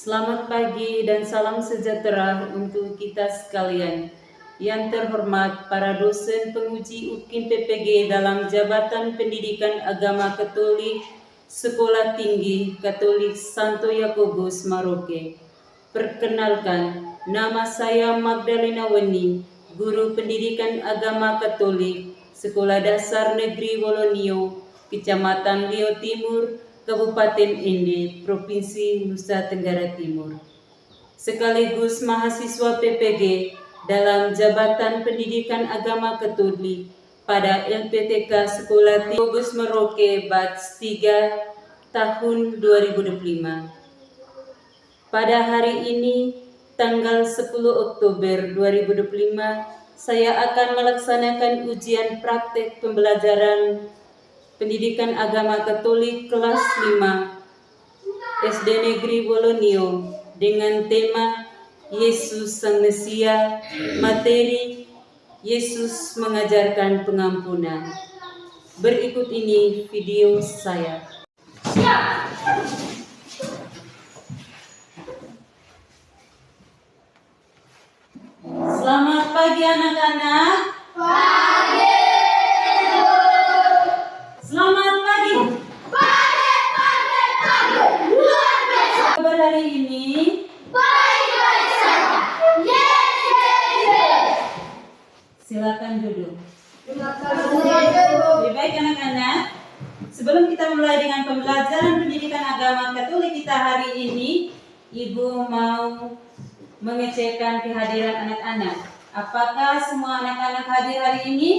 Selamat pagi dan salam sejahtera untuk kita sekalian. Yang terhormat para dosen penguji UKIN PPG dalam Jabatan Pendidikan Agama Katolik Sekolah Tinggi Katolik Santo Yakobus Maroke. Perkenalkan, nama saya Magdalena Weni, Guru Pendidikan Agama Katolik Sekolah Dasar Negeri Wolonio, Kecamatan Lio Timur, Kabupaten Ende, Provinsi Nusa Tenggara Timur. Sekaligus mahasiswa PPG dalam Jabatan Pendidikan Agama Katolik pada LPTK Sekolah Yakobus Maroke Batch 3 tahun 2025. Pada hari ini, tanggal 10 Oktober 2025, saya akan melaksanakan ujian praktek pembelajaran Pendidikan Agama Katolik kelas 5 SD Negeri Wolonio dengan tema Yesus Sang Mesia, materi Yesus mengajarkan pengampunan. Berikut ini video saya. Selamat pagi anak-anak. Pagi. Selamat pagi. Pagi. Luar biasa. Kabar hari ini? Baik-baik saja. Yes. Silakan duduk. Lebih baik anak-anak, sebelum kita mulai dengan pembelajaran pendidikan agama Katolik kita hari ini, Ibu mau mengecekkan kehadiran anak-anak. Apakah semua anak-anak hadir hari ini?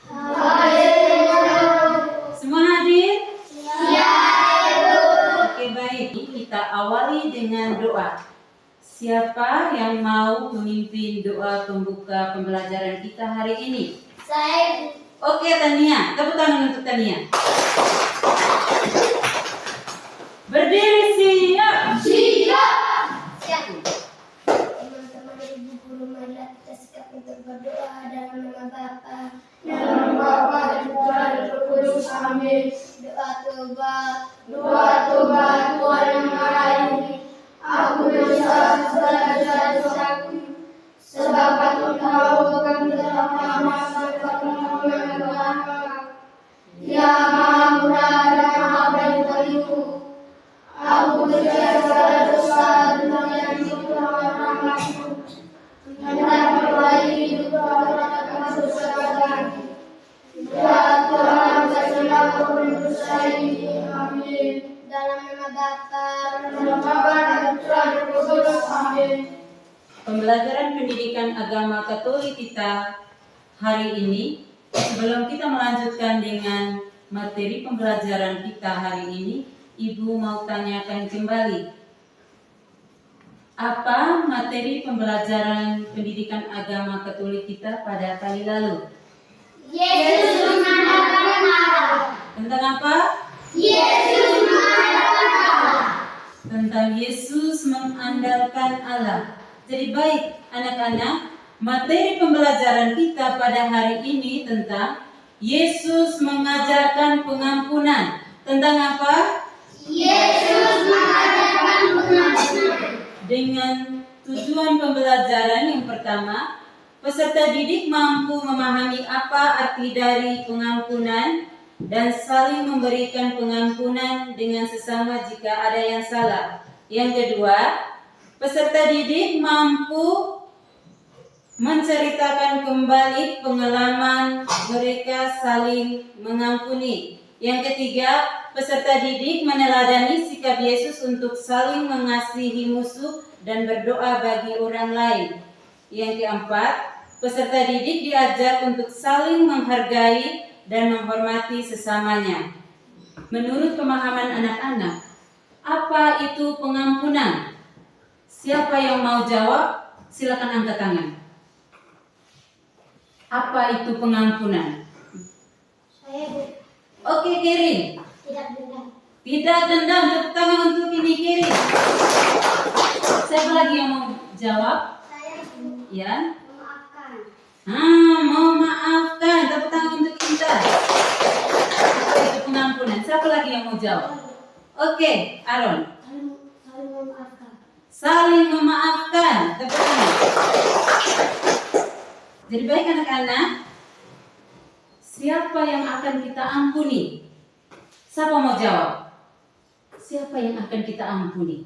Hadir. Semua hadir? Ya. Oke, baik. Kita awali dengan doa. Siapa yang mau memimpin doa pembuka pembelajaran kita hari ini? Saya. Oke, Tania. Tepuk tangan untuk Tania. Berdiri siap. Siap. Siap. Teman-teman ibu guru, marilah kita sikap untuk berdoa dalam nama Bapa, dalam Bapa dan Putra dan Roh Kudus. Amin. Doa tobat Tuhan yang Maha Tinggi. Aku berdosa segala dosa-dosaku, sebab aku tahu bukan dalam nama serta pengampunan Tuhan. Ya Maha Murah dan Maha Baik bagiku. Aku berdosa segala dosa dan hidup rahmatku. Hendak perbaiki hidup dan dosa lagi. Ya Tuhan, kasihlah aku berdosa ini. Amin. Dalam nama Bapa, dalam Bapa dan Putra dan Roh Kudus. Amin. Pembelajaran pendidikan agama Katolik kita hari ini, sebelum kita melanjutkan dengan materi pembelajaran kita hari ini, Ibu mau tanyakan kembali, apa materi pembelajaran pendidikan agama Katolik kita pada kali lalu? Yesus mengandalkan Allah. Tentang apa? Yesus mengandalkan Allah. Tentang Yesus mengandalkan Allah. Jadi baik anak-anak, materi pembelajaran kita pada hari ini tentang Yesus mengajarkan pengampunan. Tentang apa? Yesus mengajarkan pengampunan. Dengan tujuan pembelajaran yang pertama, peserta didik mampu memahami apa arti dari pengampunan dan saling memberikan pengampunan dengan sesama jika ada yang salah. Yang kedua, peserta didik mampu menceritakan kembali pengalaman mereka saling mengampuni. Yang ketiga, peserta didik meneladani sikap Yesus untuk saling mengasihi musuh dan berdoa bagi orang lain. Yang keempat, peserta didik diajar untuk saling menghargai dan menghormati sesamanya. Menurut pemahaman anak-anak, apa itu pengampunan? Siapa yang mau jawab? Silakan angkat tangan. Apa itu pengampunan? Saya. Oke, Kirin. Tidak dendam. Tidak dendam. Tepuk tangan untuk ini, Kirin. Siapa lagi yang mau jawab? Saya. Ya. Mau maafkan. Tepuk tangan untuk kita. Itu pengampunan. Siapa lagi yang mau jawab? Oke, Aaron. Saling memaafkan. saling memaafkan. Tepuk tangan. Jadi baik anak-anak, siapa yang akan kita ampuni? Siapa mau jawab? Siapa yang akan kita ampuni?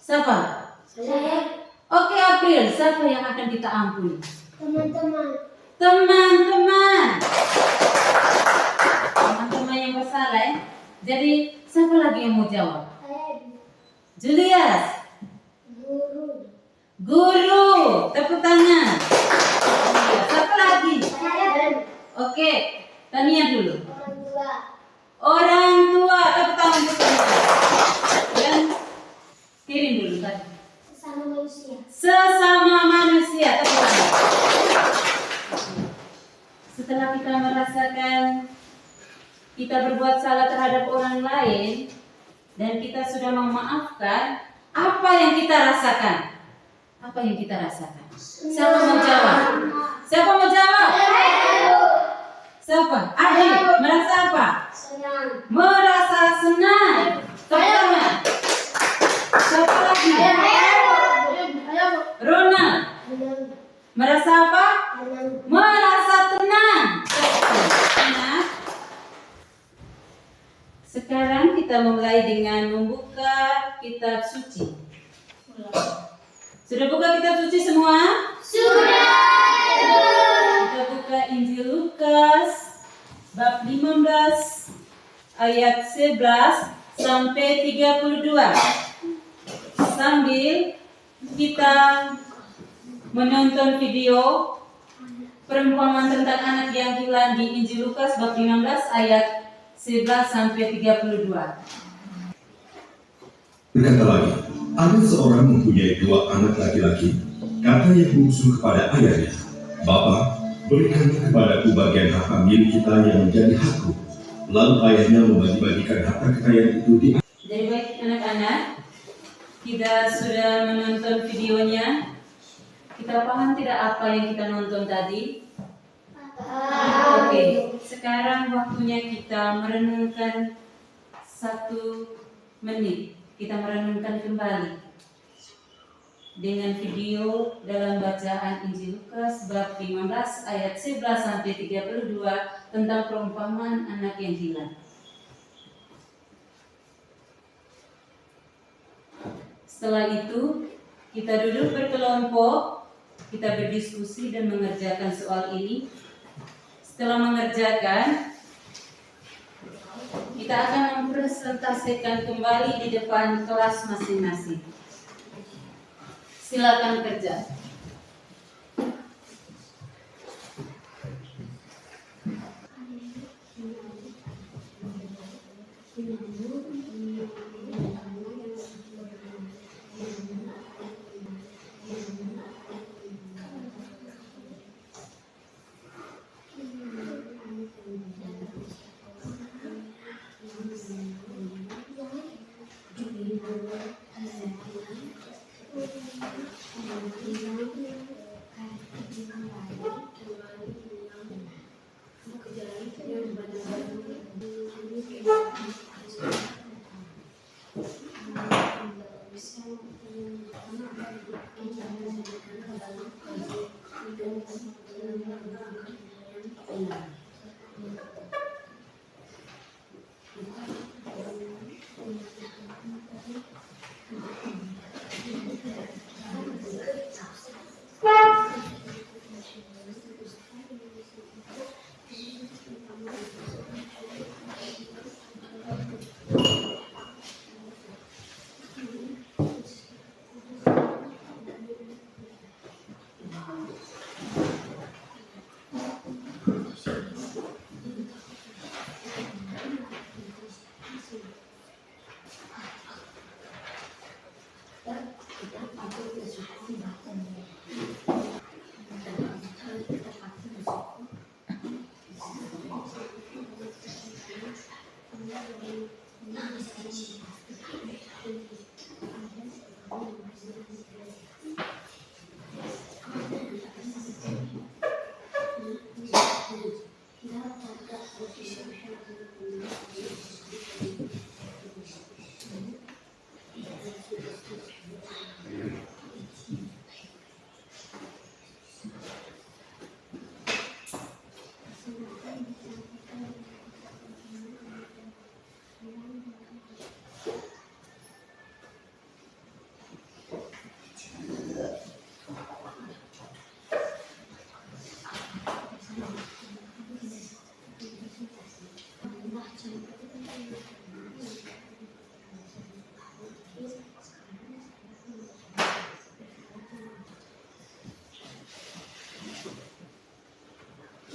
Siapa? Saya. Oke April, siapa yang akan kita ampuni? Teman-teman. Teman-teman. Teman-teman yang bersalah ya. Jadi siapa lagi yang mau jawab? Saya. Julius. Guru. Guru. Tepuk tangan. Siapa lagi? Saya. Oke, Tania dulu. Orang tua. Orang tua. Tepuk tangan bersama. Dan kirim dulu tadi. Sesama manusia. Sesama manusia. Tepuk tangan. Setelah kita merasakan kita berbuat salah terhadap orang lain dan kita sudah memaafkan, apa yang kita rasakan? Apa yang kita rasakan? Siapa mau jawab? Siapa mau jawab? Siapa? Adi, merasa apa? Senang. Merasa senang. Tepuk. Siapa lagi? Ronald. Tenang. Merasa apa? Tenang. Merasa tenang. Nah, sekarang kita mulai dengan membuka kitab suci. Sudah buka kitab suci semua? Sudah. Kita buka Injil Lukas bab 15 ayat 11 sampai 32. Sambil kita menonton video perumpamaan tentang anak yang hilang di Injil Lukas bab 15 ayat 11 sampai 32. Berkata lagi, ada seorang mempunyai 2 anak laki-laki. Kata yang bungsu kepada ayahnya, "Bapa, berikanlah kepadaku bagian harta milik kita yang menjadi hakku." Lalu ayahnya membagi-bagikan harta kekayaan itu di. Jadi baik anak-anak, kita sudah menonton videonya. Kita paham tidak apa yang kita nonton tadi? Oke, sekarang waktunya kita merenungkan 1 menit. Kita merenungkan kembali dengan video dalam bacaan Injil Lukas bab 15 ayat 11 sampai 32 tentang perumpamaan anak yang hilang. Setelah itu, kita duduk berkelompok, kita berdiskusi dan mengerjakan soal ini. Setelah mengerjakan, kita akan mempresentasikan kembali di depan kelas masing-masing. Silakan kerja.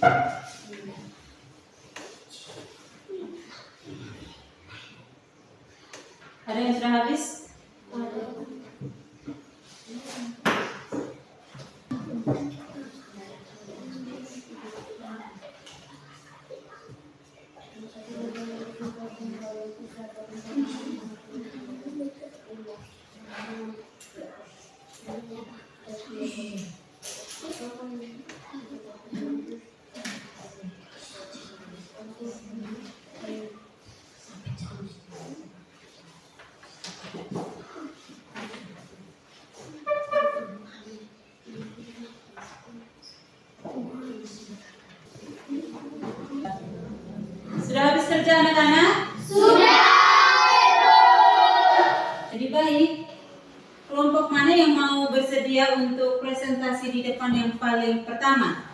Ada yang sudah habis? Sudah habis kerja anak-anak? Sudah. Jadi baik. Kelompok mana yang mau bersedia untuk presentasi di depan yang paling pertama?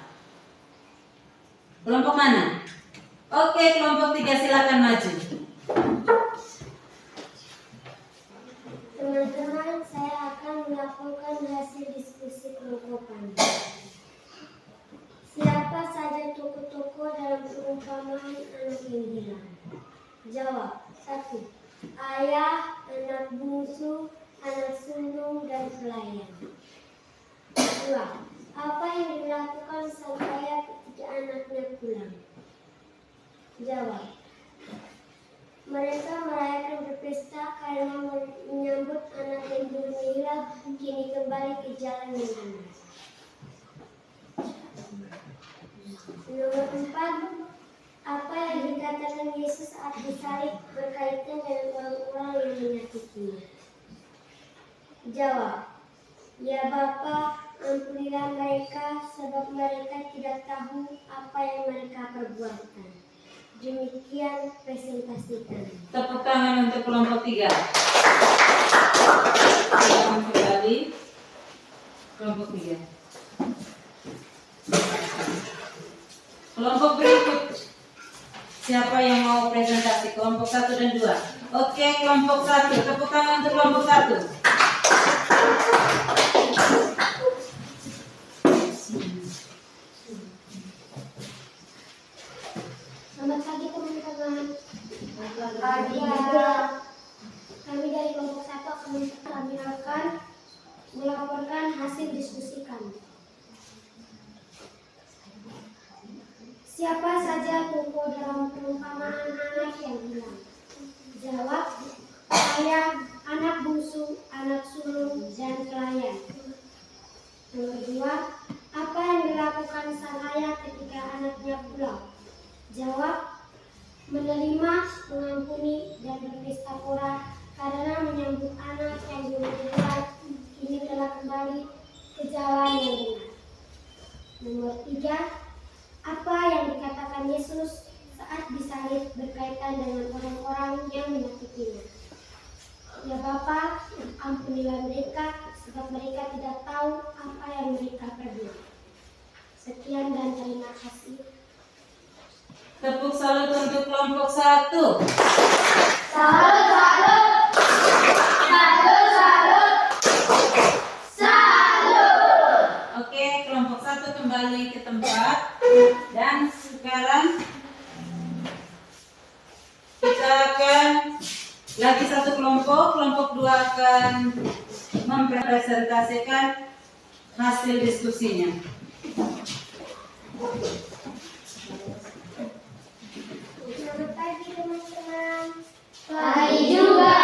Kelompok mana? Oke, kelompok 3 silakan maju. Teman-teman, saya akan melaporkan hasil diskusi kelompokan. Siapa saja tokoh-tokoh dalam perumpamaan anak yang hilang? Jawab. 1. Ayah, anak bungsu, anak sulung, dan pelayan. 2. Apa yang dilakukan sang ayah ketika anaknya pulang? Jawab. Mereka merayakan berpesta karena menyambut anak yang dulu hilang kini kembali ke jalan yang benar. Nomor 4. Apa yang dikatakan Yesus saat disalib berkaitan dengan orang-orang yang menyakitinya? Jawab. Ya Bapa, ampunilah mereka sebab mereka tidak tahu apa yang mereka perbuatkan. Demikian presentasi kami. Tepuk tangan untuk kelompok 3. Silakan kembali. Kelompok 3. Kelompok berikut. Siapa yang mau presentasi? Kelompok 1 dan 2. Oke, kelompok 1. Tepuk tangan untuk kelompok 1. Selamat pagi teman-teman. Kami dari kelompok 1 kami akan melaporkan hasil diskusi kami. Siapa saja tokoh dalam perumpamaan anak yang hilang? Jawab. Ayah, anak bungsu, anak sulung, dan pelayan. Nomor 2. Apa yang dilakukan sang ayah ketika anaknya pulang? Jawab. Menerima, mengampuni, dan berpesta pora karena menyambut anak yang dulu hilang kini telah kembali ke jalan yang benar. Nomor 3. Apa yang dikatakan Yesus saat disalib berkaitan dengan orang-orang yang menyakitinya? Ya Bapa, ampunilah mereka sebab mereka tidak tahu apa yang mereka perbuat. Sekian dan terima kasih. Tepuk salut untuk kelompok 1. Salut, salut. Salut, salut. Salut. Oke, kelompok 1 kembali ke tempat. Dan sekarang kita akan lagi satu kelompok. Kelompok 2 akan mempresentasikan hasil diskusinya. Selamat pagi teman-teman. Pagi juga.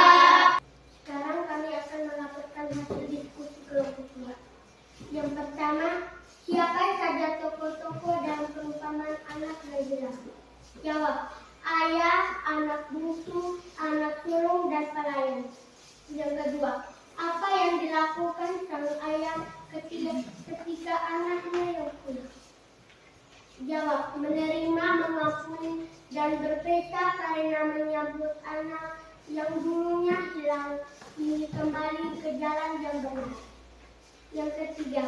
Sekarang kami akan melaporkan hasil diskusi kelompok 2. Yang pertama, siapa saja tokoh-tokoh dalam perumpamaan anak yang hilang? Jawab. Ayah, anak bungsu, anak sulung, dan pelayan. Yang kedua, apa yang dilakukan sang ayah ketika anaknya yang pulang? Jawab. Menerima, mengampuni, dan berpesta karena menyambut anak yang dulunya hilang kini kembali ke jalan yang benar. Yang ketiga,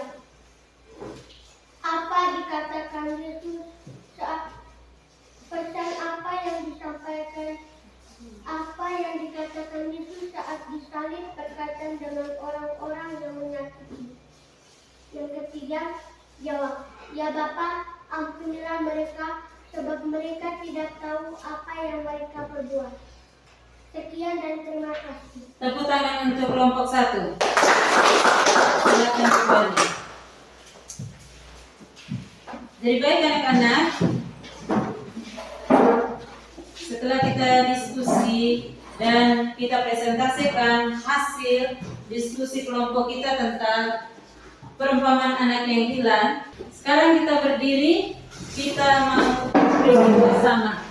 apa dikatakan Yesus saat pesan apa yang dikatakan Yesus saat disalib berkaitan dengan orang-orang yang menyakiti? Yang ketiga, jawab. Ya Bapa, Ampunilah mereka, sebab mereka tidak tahu apa yang mereka perbuat. Sekian dan terima kasih. Tepuk tangan untuk kelompok 1. Silakan kembali. Jadi baik anak-anak, setelah kita diskusi dan kita presentasikan hasil diskusi kelompok kita tentang perumpamaan anak yang hilang, sekarang kita berdiri, kita mau berdiri bersama.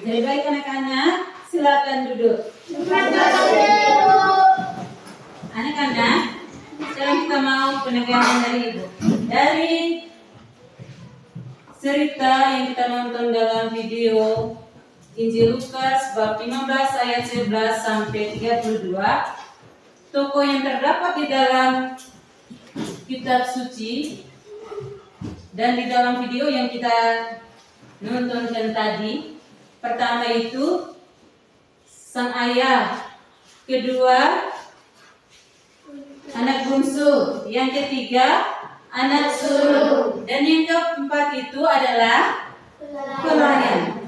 Jadi baik anak-anak, silakan duduk. Anak-anak, sekarang kita mau penegasan dari Ibu. Dari cerita yang kita nonton dalam video Injil Lukas bab 15 ayat 11 sampai 32, tokoh yang terdapat di dalam kitab suci dan di dalam video yang kita nontonkan tadi, pertama itu sang ayah, kedua anak bungsu, yang ketiga anak sulung, dan yang keempat itu adalah pelayan.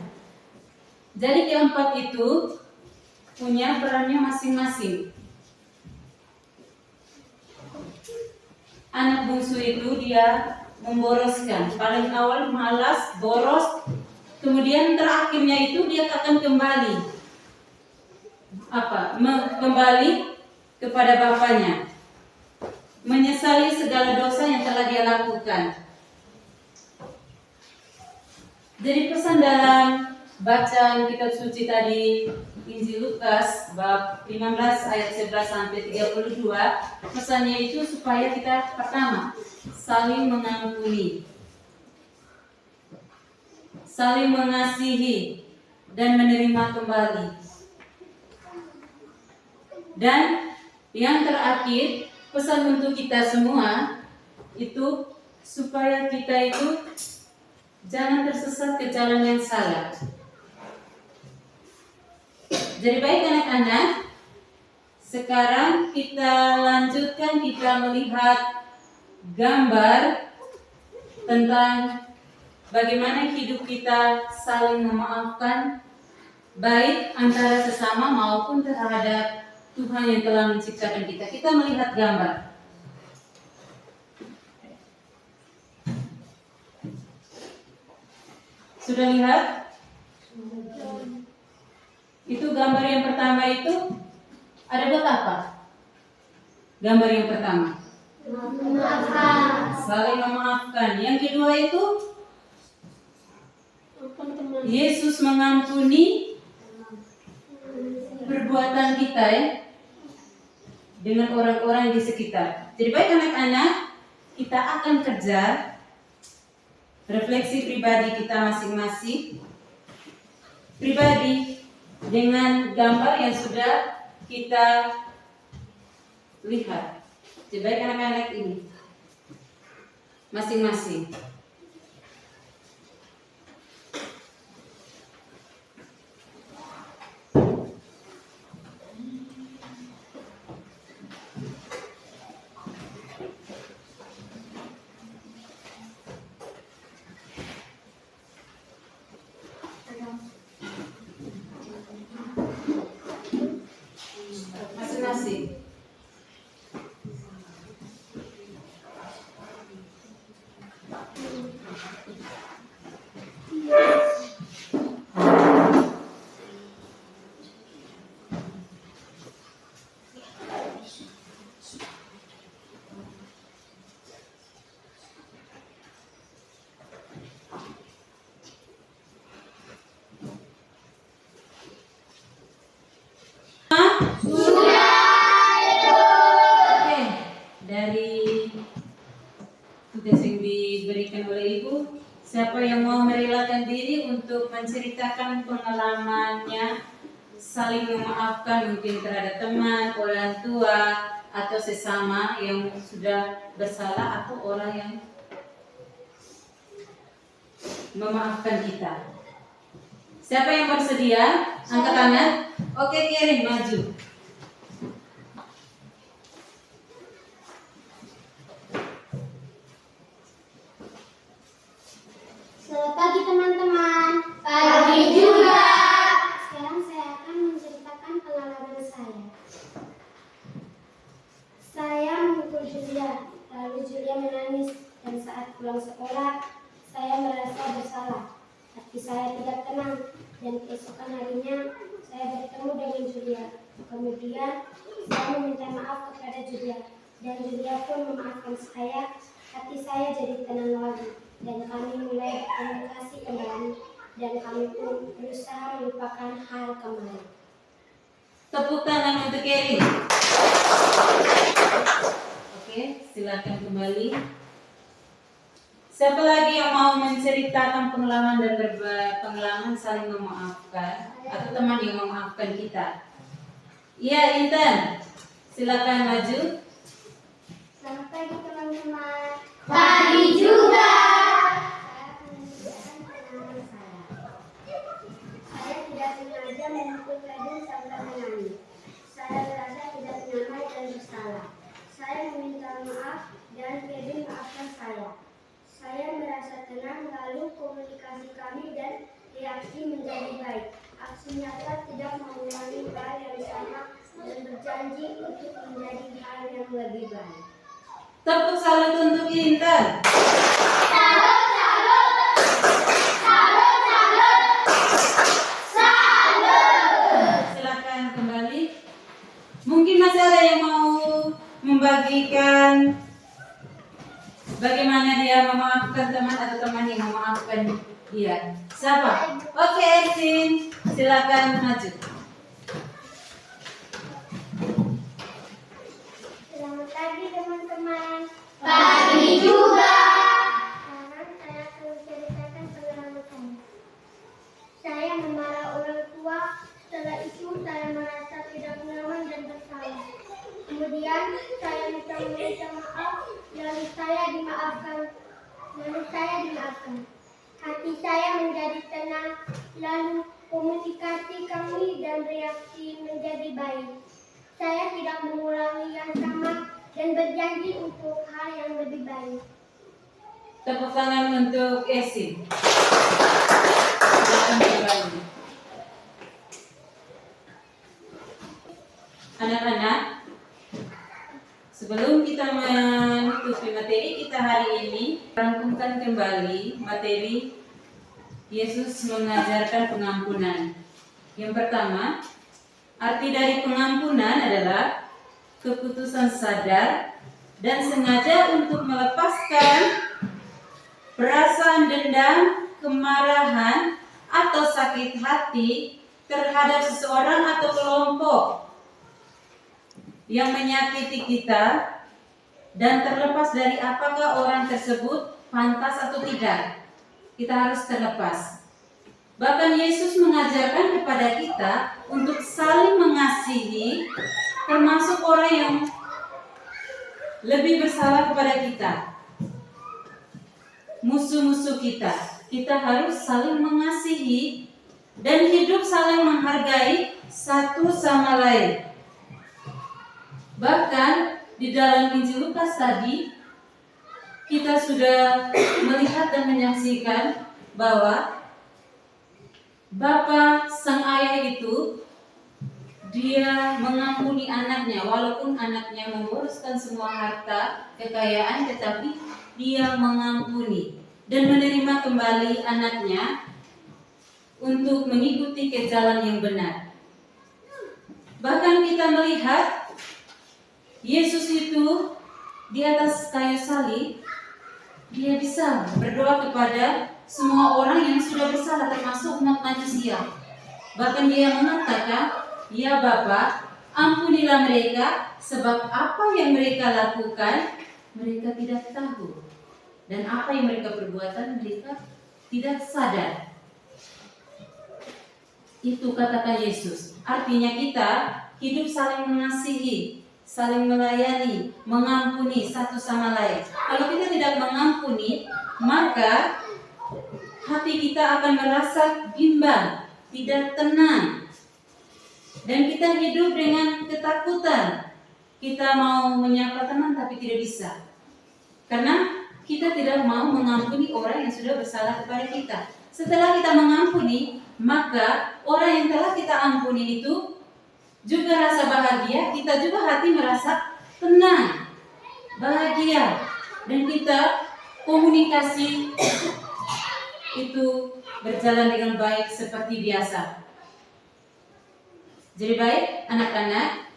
Jadi keempat itu punya perannya masing-masing. Anak bungsu itu dia memboroskan, paling awal malas, boros, kemudian terakhirnya itu dia akan kembali kembali kepada bapaknya, menyesali segala dosa yang telah dia lakukan. Jadi pesan dalam bacaan kitab suci tadi Injil Lukas bab 15 ayat 11 sampai 32, pesannya itu supaya kita pertama saling mengampuni, saling mengasihi dan menerima kembali. Dan yang terakhir, pesan untuk kita semua itu supaya kita itu jangan tersesat ke jalan yang salah. Jadi baik anak-anak, sekarang kita lanjutkan, kita melihat gambar tentang bagaimana hidup kita saling memaafkan, baik antara sesama maupun terhadap Tuhan yang telah menciptakan kita. Kita melihat gambar. Sudah lihat? Itu gambar yang pertama itu ada buat apa? Gambar yang pertama saling memaafkan. Yang kedua itu Yesus mengampuni perbuatan kita dengan orang-orang di sekitar. Jadi baik anak-anak, kita akan kerja refleksi pribadi kita masing-masing, pribadi dengan gambar yang sudah kita lihat. Jadi baik anak-anak ini masing-masing. Siapa yang mau merelakan diri untuk menceritakan pengalamannya saling memaafkan mungkin terhadap teman, orang tua, atau sesama yang sudah bersalah atau orang yang memaafkan kita? Siapa yang bersedia? Angkat tangan. Oke, kirim maju. Selamat pagi teman-teman. Pagi juga. Sekarang saya akan menceritakan pengalaman saya. Saya memukul Julia, lalu Julia menangis, dan saat pulang sekolah, saya merasa bersalah. Hati saya tidak tenang, dan keesokan harinya saya bertemu dengan Julia. Kemudian saya meminta maaf kepada Julia, dan Julia pun memaafkan saya. Hati saya jadi tenang lagi, dan kami mulai berkomunikasi kembali, dan kami pun berusaha melupakan hal kemarin. Tepuk tangan untuk Keri. Oke, silakan kembali. Siapa lagi yang mau menceritakan pengalaman dan pengalaman saling memaafkan atau teman yang memaafkan kita? Iya, Intan. Silakan maju. Selamat pagi teman-teman. Pagi juga. Saya akan menceritakan pengalaman saya. Saya tidak sengaja memukul Febri sampai menangis. Saya merasa tidak nyaman dan bersalah. Saya meminta maaf dan Febri maafkan saya. Saya merasa tenang, lalu komunikasi kami dan reaksi menjadi baik. Aksi nyata tidak mengulangi hal yang sama dan berjanji untuk menjadi hal yang lebih baik. Tepuk salut untuk Intan. Salut, salut. Salut, salut. Salut. Silakan kembali. Mungkin masih ada yang mau membagikan bagaimana dia memaafkan teman atau teman yang memaafkan dia. Siapa? Oke, Ersin. Silakan maju. Selamat pagi teman-teman. Pagi juga. Sekarang saya akan menceritakan pengalaman saya. Saya memarah orang tua. Setelah itu saya merasa tidak nyaman dan bersalah. Kemudian saya meminta maaf, lalu saya dimaafkan. Hati saya menjadi tenang, lalu komunikasi kami dan reaksi menjadi baik. Saya tidak mengulangi yang sama dan berjanji untuk hal yang lebih baik. Tepuk tangan untuk Ersin. Silakan kembali. Anak-anak, sebelum kita menutupi materi kita hari ini, rangkumkan kembali materi Yesus mengajarkan pengampunan. Yang pertama, arti dari pengampunan adalah keputusan sadar dan sengaja untuk melepaskan perasaan dendam, kemarahan, atau sakit hati terhadap seseorang atau kelompok yang menyakiti kita, dan terlepas dari apakah orang tersebut pantas atau tidak, kita harus terlepas. Bahkan Yesus mengajarkan kepada kita untuk saling mengasihi, termasuk orang yang lebih bersalah kepada kita, musuh-musuh kita. Kita harus saling mengasihi dan hidup saling menghargai satu sama lain. Bahkan di dalam Injil Lukas tadi kita sudah melihat dan menyaksikan bahwa Bapa sang ayah itu dia mengampuni anaknya, walaupun anaknya menguruskan semua harta kekayaan, tetapi dia mengampuni dan menerima kembali anaknya untuk mengikuti ke jalan yang benar. Bahkan kita melihat Yesus itu di atas kayu salib, dia bisa berdoa kepada semua orang yang sudah bersalah, termasuk umat manusia. Bahkan dia mengatakan, "Ya Bapa, ampunilah mereka, sebab apa yang mereka lakukan, mereka tidak tahu. Dan apa yang mereka perbuatan, mereka tidak sadar. Itu kata Yesus. Artinya kita hidup saling mengasihi, saling melayani, mengampuni satu sama lain. Kalau kita tidak mengampuni, maka hati kita akan merasa bimbang, tidak tenang. Dan kita hidup dengan ketakutan. Kita mau menyapa teman tapi tidak bisa. Karena kita tidak mau mengampuni orang yang sudah bersalah kepada kita. Setelah kita mengampuni, maka orang yang telah kita ampuni itu juga rasa bahagia, kita juga hati merasa tenang, bahagia, dan kita komunikasi itu berjalan dengan baik seperti biasa. Jadi baik anak-anak,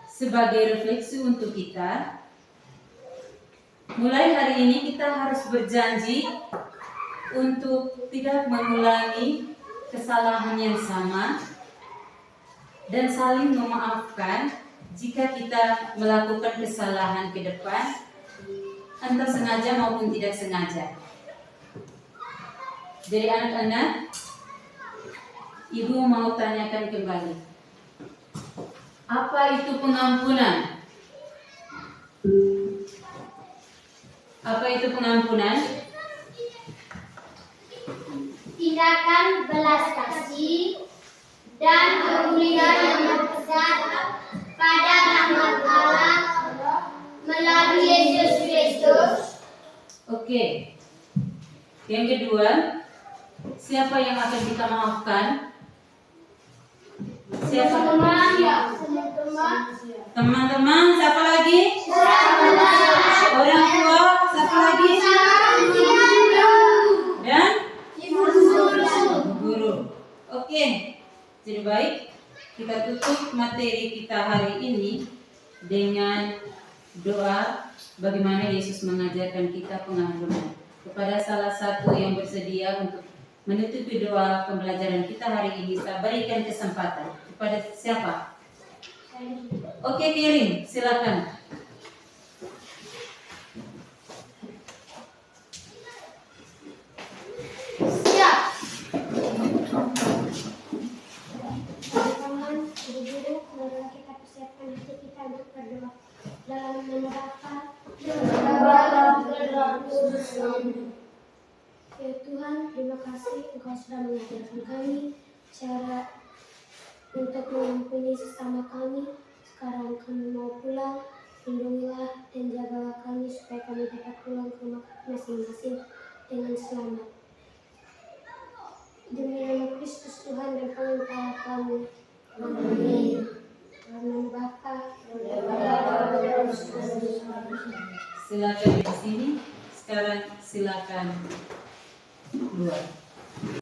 sebagai refleksi untuk kita, mulai hari ini kita harus berjanji untuk tidak mengulangi kesalahan yang sama dan saling memaafkan jika kita melakukan kesalahan ke depan, entah sengaja maupun tidak sengaja. Jadi anak-anak, Ibu mau tanyakan kembali, apa itu pengampunan? Apa itu pengampunan? Tindakan belas kasih dan kemuliaan yang besar pada rahmat Allah melalui Yesus Kristus. Oke. Yang kedua, siapa yang akan kita maafkan? Siapa? Teman-teman, siapa lagi? Orang tua, siapa lagi? Dan guru. Oke. Jadi baik, kita tutup materi kita hari ini dengan doa bagaimana Yesus mengajarkan kita pengampunan. Kepada salah satu yang bersedia untuk menutupi doa pembelajaran kita hari ini, saya berikan kesempatan. Kepada siapa? Oke, Kirin, silakan. Siap. Teman-teman, guru-guru, marilah kita persiapkan hati kita untuk berdoa dalam nama Bapa. Ya Tuhan, terima kasih Engkau sudah mengajarkan kami cara untuk mengampuni sesama kami. Sekarang kami mau pulang, lindungilah dan jagalah kami supaya kami dapat pulang ke rumah masing-masing dengan selamat. Demi nama Kristus Tuhan dan pengantara kami. Amin. Dalam nama Bapa. Silakan di sini. Sekarang silakan keluar.